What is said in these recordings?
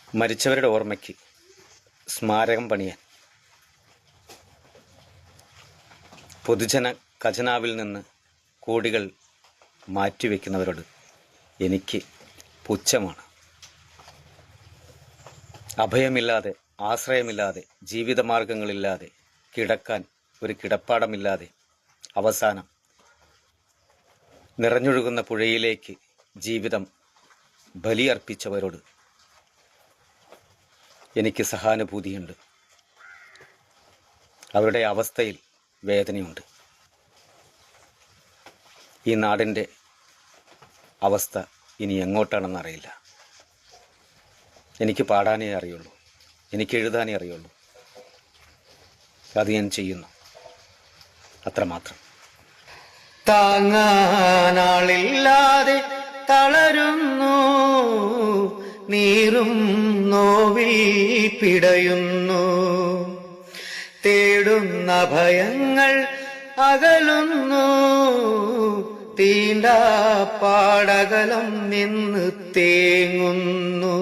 മരിച്ചവരുടെ ഓർമ്മയ്ക്ക് സ്മാരകം പണിയാൻ പൊതുജന ഖജനാവിൽ നിന്ന് കോടികൾ മാറ്റിവെക്കുന്നവരോട് എനിക്ക് പുച്ഛമാണ്. അഭയമില്ലാതെ, ആശ്രയമില്ലാതെ, ജീവിതമാർഗങ്ങളില്ലാതെ, കിടക്കാൻ ഒരു കിടപ്പാടമില്ലാതെ അവസാനം നിറഞ്ഞൊഴുകുന്ന പുഴയിലേക്ക് ജീവിതം ബലിയർപ്പിച്ചവരോട് എനിക്ക് സഹാനുഭൂതിയുണ്ട്. അവരുടെ അവസ്ഥയിൽ വേദനയുണ്ട്. ഈ നാടിൻ്റെ അവസ്ഥ ഇനി എങ്ങോട്ടാണെന്നറിയില്ല. എനിക്ക് പാടാനേ അറിയുള്ളൂ, എനിക്ക് എഴുതാനേ അറിയുള്ളൂ. അത് ഞാൻ ചെയ്യുന്നു, അത്രമാത്രം. താങ്ങാനാളില്ലാതെ തളരുന്നു, നീറും നോവിൽ പിടയുന്നു, തേടുന്ന ഭയങ്ങൾ അകലുന്നു, തീണ്ടാപ്പാടകലം നിന്ന് തേങ്ങുന്നു.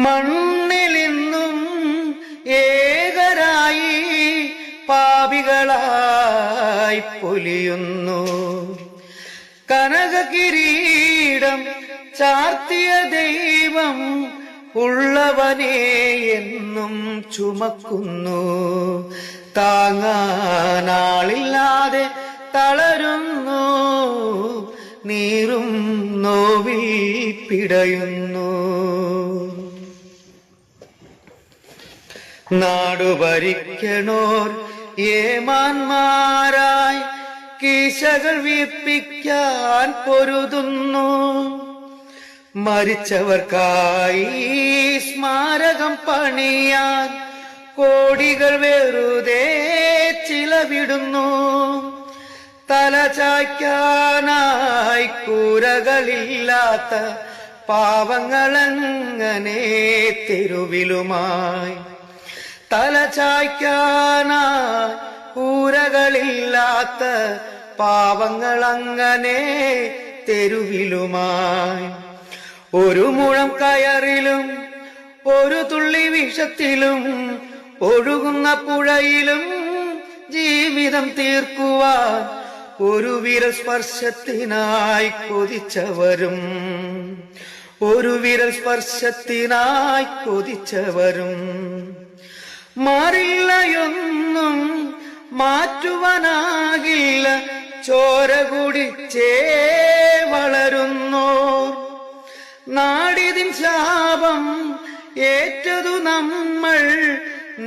മണ്ണിലിന്നും ഏകരായി പാപികളായി പൊലിയുന്നു. കനകകിരീടം ചാർത്തിയ ദൈവം ഉള്ളവനെ എന്നും ചുമക്കുന്നു. താങ്ങാനാളില്ലാതെ തളരുന്നു, നീറും നോവിൽ പിടയുന്നു. നാടു ഭരിക്കണോർ ഏമാന്മാരായി കീശകൾ വീർപ്പിക്കാൻ പൊരുതുന്നു. മരിച്ചവർക്കായി സ്മാരകം പണിയാൻ കോടികൾ വെറുതെ ചിലവിടുന്നു. തലചായ്ക്കാനായി കൂരകളില്ലാത്ത പാവങ്ങളങ്ങനെ തെരുവിലുമായി. തലചായ്ക്കാനായി കൂരകളില്ലാത്ത പാവങ്ങളങ്ങനെ തെരുവിലുമായി. ഒരു മുഴം കയറിലും ഒരു തുള്ളി വിഷത്തിലും ഒഴുകുന്ന പുഴയിലും ജീവിതം തീർക്കുവാൻ ഒരു വിരൽ സ്പർശത്തിനായി കൊതിച്ചവരും, ഒരു വിരൽ സ്പർശത്തിനായി കൊതിച്ചവരും. മാറില്ലയൊന്നും മാറ്റുവാനാകില്ല, ചോര കുടിച്ചേ വളരുന്നോർ. നാടിതിൻ ശാപം ഏറ്റതു നമ്മൾ,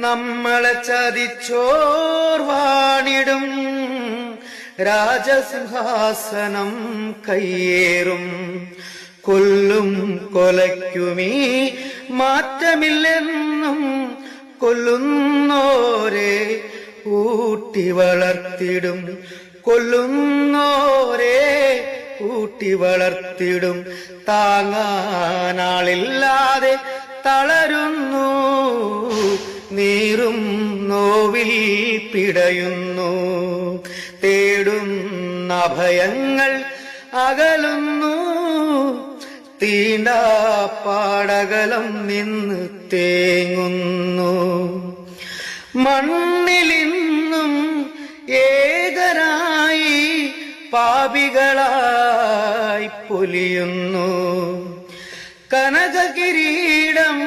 നമ്മളെ ചതിച്ചോർ വാണിടും. രാജസിംഹാസനം കയ്യേറും, കൊല്ലും കൊലയ്ക്കുമീ മാറ്റമില്ലെന്നും കൊല്ലുന്നോരെ ഊട്ടി വളർത്തിടും, കൊല്ലുന്നോരെ ഊട്ടി വളർത്തിടും. താങ്ങാനാളില്ലാതെ തളരുന്നു, നീറും നോവിൽ പിടയുന്നു, തേടുന്ന ഭയങ്ങൾ അകലുന്നു, തീണ്ടാപ്പാടകലം നിന്ന് തേങ്ങുന്നു. മണ്ണിലിന്നും ഏകരായി പാപികളായി പൊലിയുന്നു. കനകകിരീടം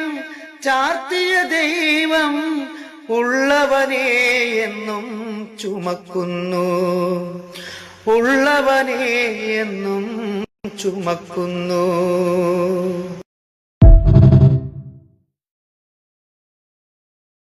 ചാർത്തിയ ദൈവം ഉള്ളവനെ എന്നും ചുമക്കുന്നു, ഉള്ളവനെ എന്നും ചുമക്കുന്നു.